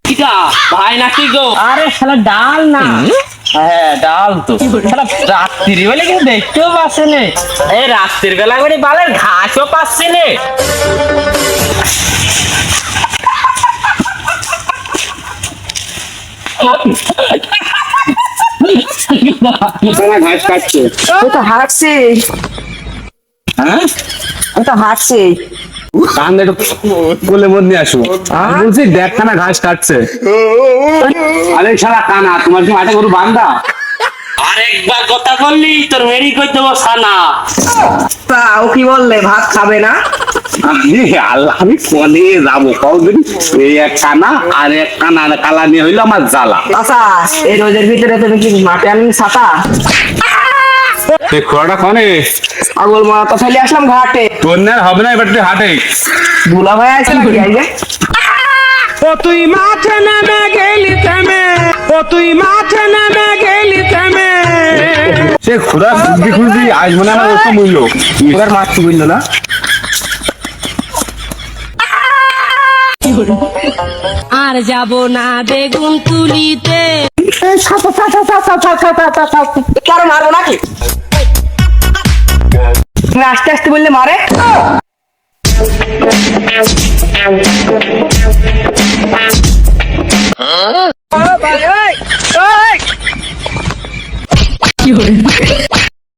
কিটা ভাই নাকি গো? আরে শালা ডাল না। হ্যাঁ ডাল তো। শালা রাত্রি বেলা কিন্তু দেখতেও পাচ্ছে না। এই রাত্রির বেলা করে বালের ঘাসও পাচ্ছি না। ঘাস কাটছে। আমি তো হাঁটছি, হ্যাঁ আমি তো হাঁটছি। কান একটু বলে মধ্যে আসো। আমি বলছি দেখখানা ঘাস কাটছে। আরে শালা কানা, তোমার কি মাঠে গরু বান্ধা? আরেকবার কথা বললি তোর মেরি কই দেবো সানা। তা ও কি বললে ভাত খাবে না? আল্লাহ, আমি কনে যাবো কদিন? এই এক কানা আর এক কানা কালা নিয়ে হইলো আমার জ্বালা। আচ্ছা এই রোদের ভিতরে তুমি কি মাঠে আনলি ছাতা? খোয়াটা কনে পাগল মা তো ফেলে আসলাম ঘাটে। তোর না হবে না, এবার তুই হাটে। দুলা ভাই আছে নাকি আইবে? ও তুই মাঠে নেমে গেলি থেমে, ও তুই মাঠে নেমে গেলি থেমে। সে খোরা খুঁজবি খুঁজবি আজ মনে আমার ওরকম মূল্য এবার মাছ বুঝলো না। আর যাব না বেগুন তুলিতে। কারো মারবো নাকি? তুমি আস্তে আস্তে বললে মারে।